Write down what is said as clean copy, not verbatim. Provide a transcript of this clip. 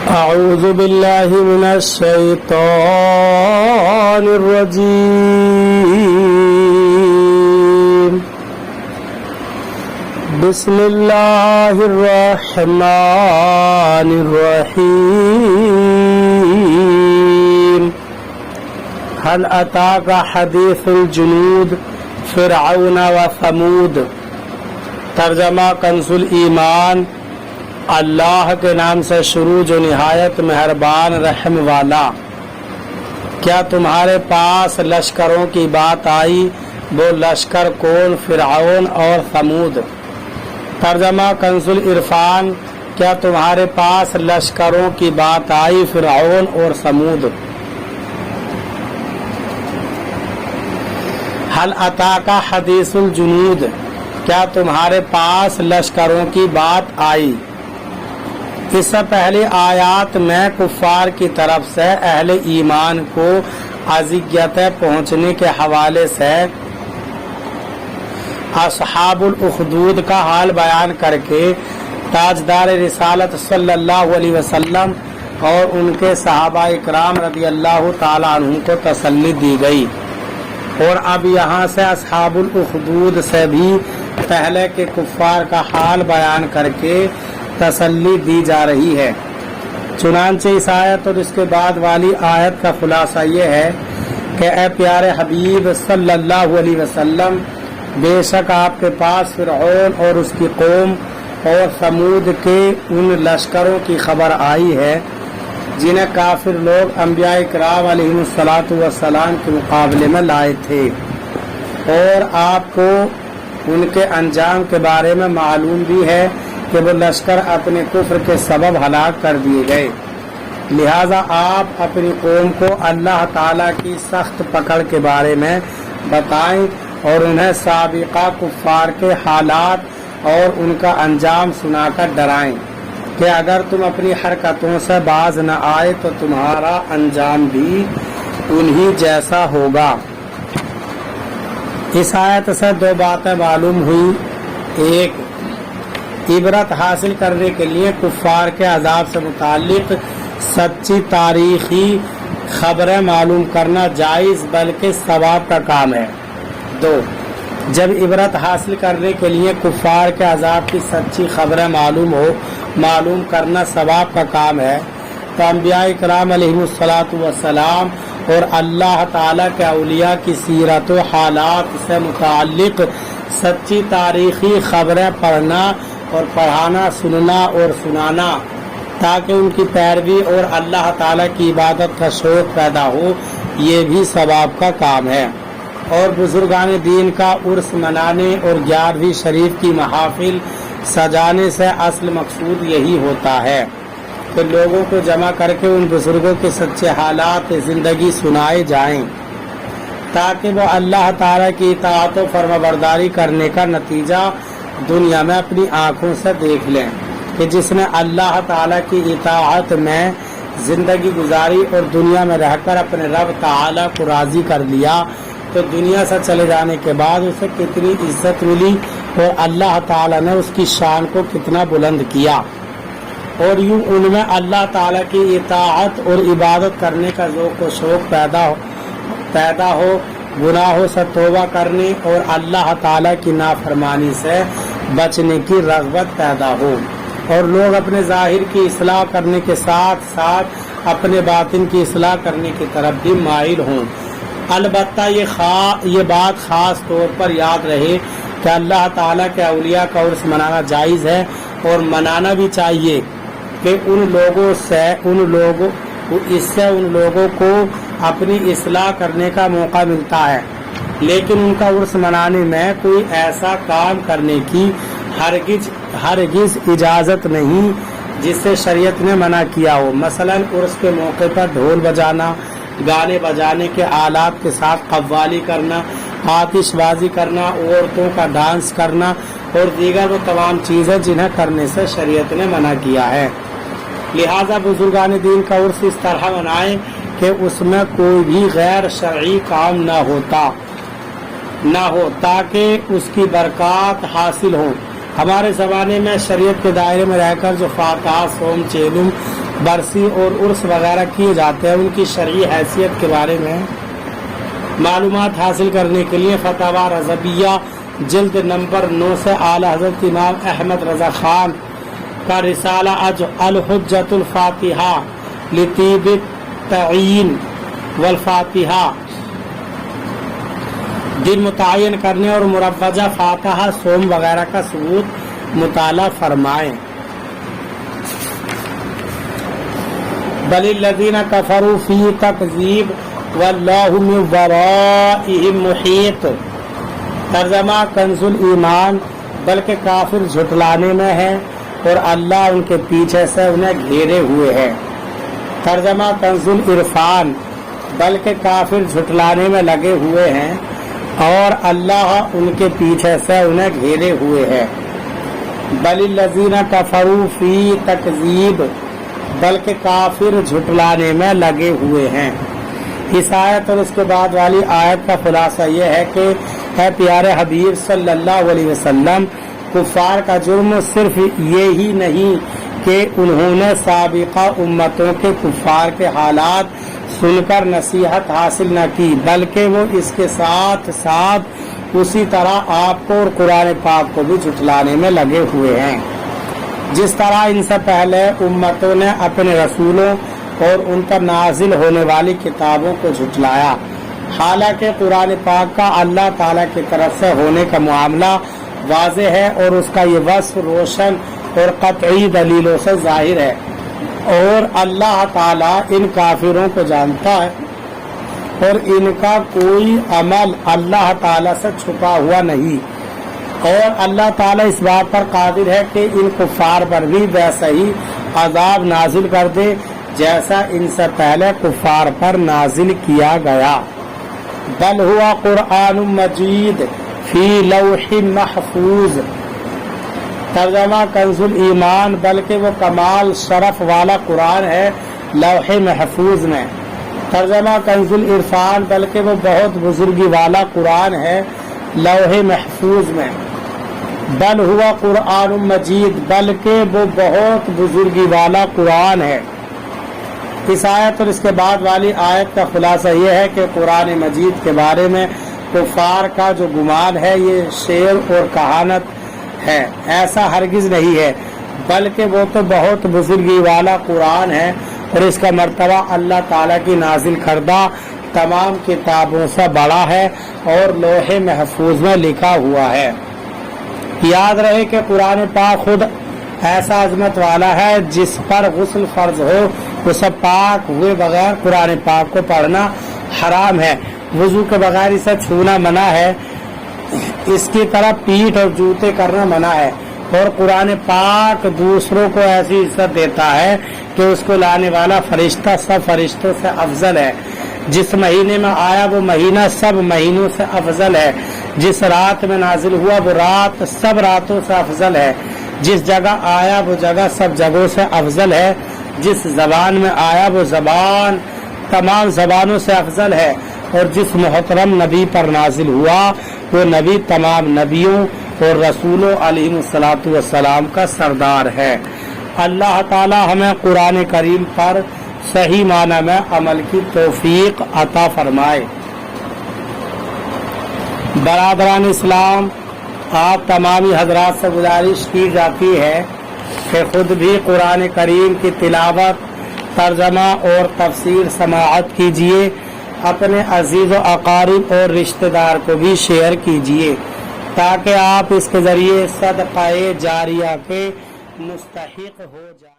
أعوذ بالله من الشيطان الرجيم. بسم الله الرحمن الرحيم. هل أتاك حديث الجنود فرعون وثمود. ترجمہ کنز ایمان. اللہ کے نام سے شروع جو نہایت مہربان رحم والا. کیا تمہارے پاس لشکروں کی بات آئی؟ وہ لشکر کون؟ فرعون اور ثمود. ترجمہ کنز عرفان. کیا تمہارے پاس لشکروں کی بات آئی؟ فرعون اور ثمود. حل اتاک حدیث الجنود. کیا تمہارے پاس لشکروں کی بات آئی؟ اس سے پہلی آیات میں کفار کی طرف سے اہل ایمان کو اذیتیں پہنچنے کے حوالے سے اصحاب الاخدود کا حال بیان کر کے تاجدار رسالت صلی اللہ علیہ وسلم اور ان کے صحابہ اکرام رضی اللہ تعالیٰ عنہ کو تسلی دی گئی، اور اب یہاں سے اصحاب الاخدود سے بھی پہلے کے کفار کا حال بیان کر کے تسلی دی جا رہی ہے. چنانچہ اس آیت اور اس کے بعد والی آیت کا خلاصہ یہ ہے کہ اے پیارے حبیب صلی اللہ علیہ وسلم، بے شک آپ کے پاس فرعون اور اس کی قوم اور ثمود کے ان لشکروں کی خبر آئی ہے جنہیں کافر لوگ انبیاء کرام علیہ الصلاۃ والسلام کے مقابلے میں لائے تھے، اور آپ کو ان کے انجام کے بارے میں معلوم بھی ہے کہ وہ لشکر اپنے کفر کے سبب ہلاک کر دیے گئے. لہذا آپ اپنی قوم کو اللہ تعالیٰ کی سخت پکڑ کے بارے میں بتائیں اور انہیں سابقہ کفار کے حالات اور ان کا انجام سنا کر ڈرائیں کہ اگر تم اپنی حرکتوں سے باز نہ آئے تو تمہارا انجام بھی انہی جیسا ہوگا. اس آیت سے دو باتیں معلوم ہوئی. ایک، عبرت حاصل کرنے کے لیے کفار کے عذاب سے متعلق سچی تاریخی خبریں معلوم کرنا جائز بلکہ ثواب کا کام ہے. دو، جب عبرت حاصل کرنے کے لیے کفار کے عذاب کی سچی خبریں معلوم کرنا ثواب کا کام ہے تو انبیاء کرام علیہ الصلاۃ والسلام اور اللہ تعالیٰ کے اولیاء کی سیرت و حالات سے متعلق سچی تاریخی خبریں پڑھنا اور پڑھانا، سننا اور سنانا تاکہ ان کی پیروی اور اللہ تعالیٰ کی عبادت کا شوق پیدا ہو، یہ بھی ثواب کا کام ہے. اور بزرگان دین کا عرس منانے اور 11ویں شریف کی محافل سجانے سے اصل مقصود یہی ہوتا ہے کہ لوگوں کو جمع کر کے ان بزرگوں کے سچے حالات زندگی سنائے جائیں تاکہ وہ اللہ تعالیٰ کی اطاعت و فرمانبرداری کرنے کا نتیجہ دنیا میں اپنی آنکھوں سے دیکھ لیں کہ جس نے اللہ تعالیٰ کی اطاعت میں زندگی گزاری اور دنیا میں رہ کر اپنے رب تعالیٰ کو راضی کر لیا تو دنیا سے چلے جانے کے بعد اسے کتنی عزت ملی اور اللہ تعالیٰ نے اس کی شان کو کتنا بلند کیا، اور یوں ان میں اللہ تعالیٰ کی اطاعت اور عبادت کرنے کا ذوق و شوق پیدا ہو، گناہوں سے توبہ کرنے اور اللہ تعالیٰ کی نافرمانی سے بچنے کی رغبت پیدا ہو، اور لوگ اپنے ظاہر کی اصلاح کرنے کے ساتھ ساتھ اپنے باطن کی اصلاح کرنے کی طرف بھی مائل ہوں. البتہ یہ بات خاص طور پر یاد رہے کہ اللہ تعالیٰ کے اولیاء کا عرس منانا جائز ہے اور منانا بھی چاہیے کہ ان لوگوں کو اپنی اصلاح کرنے کا موقع ملتا ہے، لیکن ان کا عرس منانے میں کوئی ایسا کام کرنے کی ہرگز اجازت نہیں جس سے شریعت نے منع کیا ہو. مثلا عرس کے موقع پر ڈھول بجانا، گانے بجانے کے آلات کے ساتھ قوالی کرنا، آتش بازی کرنا، عورتوں کا ڈانس کرنا اور دیگر وہ تمام چیزیں جنہیں کرنے سے شریعت نے منع کیا ہے. لہذا بزرگان دین کا عرس اس طرح منائیں کہ اس میں کوئی بھی غیر شرعی کام نہ ہو تاکہ اس کی برکات حاصل ہوں. ہمارے زمانے میں شریعت کے دائرے میں رہ کر جو فاتحہ، صوم، چیلم برسی اور عرس وغیرہ کیے جاتے ہیں، ان کی شرعی حیثیت کے بارے میں معلومات حاصل کرنے کے لیے فتاوی رضویہ جلد نمبر 9 سے اعلیٰ حضرت امام احمد رضا خان کا رسالہ الحجۃ الفاتحہ لطیب التعین والفاتحہ دن متعین کرنے اور مروجہ فاتحہ سوم وغیرہ کا ثبوت مطالعہ فرمائیں۔ بل الذین کفروا فی تکذیب واللہ من ورائہم محیط۔ ترجمہ کنز الایمان، بلکہ کافر جھٹلانے میں ہے اور اللہ ان کے پیچھے سے انہیں گھیرے ہوئے ہے۔ ترجمہ کنز العرفان، بلکہ کافر جھٹلانے میں لگے ہوئے ہیں اور اللہ ان کے پیچھے سے انہیں گھیرے ہوئے ہے۔ بل الذین کفروا فی تکذیب، بلکہ کافر جھٹلانے میں لگے ہوئے ہیں۔ اس آیت اور اس کے بعد والی آیت کا خلاصہ یہ ہے کہ اے پیارے حبیب صلی اللہ علیہ وسلم، کفار کا جرم صرف یہی نہیں کہ انہوں نے سابقہ امتوں کے کفار کے حالات سن کر نصیحت حاصل نہ کی، بلکہ وہ اس کے ساتھ ساتھ اسی طرح آپ کو اور قرآن پاک کو بھی جھٹلانے میں لگے ہوئے ہیں، جس طرح ان سے پہلے امتوں نے اپنے رسولوں اور ان پر نازل ہونے والی کتابوں کو جھٹلایا۔ حالانکہ قرآن پاک کا اللہ تعالیٰ کی طرف سے ہونے کا معاملہ واضح ہے اور اس کا یہ وصف روشن اور قطعی دلیلوں سے ظاہر ہے، اور اللہ تعالیٰ ان کافروں کو جانتا ہے اور ان کا کوئی عمل اللہ تعالیٰ سے چھپا ہوا نہیں، اور اللہ تعالیٰ اس بات پر قادر ہے کہ ان کفار پر بھی ویسا ہی عذاب نازل کر دے جیسا ان سے پہلے کفار پر نازل کیا گیا۔ بل ہوا قرآن مجید فی لوح محفوظ۔ ترجمہ کنز الایمان، بلکہ وہ کمال شرف والا قرآن ہے لوح محفوظ میں۔ ترجمہ کنز العرفان، بلکہ وہ بہت بزرگی والا قرآن ہے لوح محفوظ میں۔ بل ہوا قرآن مجید، بلکہ وہ بہت بزرگی والا قرآن ہے۔ اس آیت اور اس کے بعد والی آیت کا خلاصہ یہ ہے کہ قرآن مجید کے بارے میں کفار کا جو گمان ہے یہ شعر اور کہانت ہے، ایسا ہرگز نہیں ہے، بلکہ وہ تو بہت بزرگی والا قرآن ہے اور اس کا مرتبہ اللہ تعالیٰ کی نازل کردہ تمام کتابوں سے بڑا ہے اور لوح محفوظ میں لکھا ہوا ہے۔ یاد رہے کہ قرآن پاک خود ایسا عظمت والا ہے، جس پر غسل فرض ہو اسے پاک ہوئے بغیر قرآن پاک کو پڑھنا حرام ہے، وضو کے بغیر اسے چھونا منع ہے، اس کی طرح پیٹھ اور جوتے کرنا منع ہے، اور قرآن پاک دوسروں کو ایسی عزت دیتا ہے کہ اس کو لانے والا فرشتہ سب فرشتوں سے افضل ہے، جس مہینے میں آیا وہ مہینہ سب مہینوں سے افضل ہے، جس رات میں نازل ہوا وہ رات سب راتوں سے افضل ہے، جس جگہ آیا وہ جگہ سب جگہوں سے افضل ہے، جس زبان میں آیا وہ زبان تمام زبانوں سے افضل ہے، اور جس محترم نبی پر نازل ہوا وہ نبی تمام نبیوں اور رسولوں علیہ الصلاۃ والسلام کا سردار ہے۔ اللہ تعالی ہمیں قرآن کریم پر صحیح معنی میں عمل کی توفیق عطا فرمائے۔ برادران اسلام، آپ تمامی حضرات سے گزارش کی جاتی ہے کہ خود بھی قرآن کریم کی تلاوت، ترجمہ اور تفسیر سماعت کیجیے، اپنے عزیز و اقارب اور رشتہ دار کو بھی شیئر کیجیے تاکہ آپ اس کے ذریعے صدقہ جاریہ کے مستحق ہو جائیں۔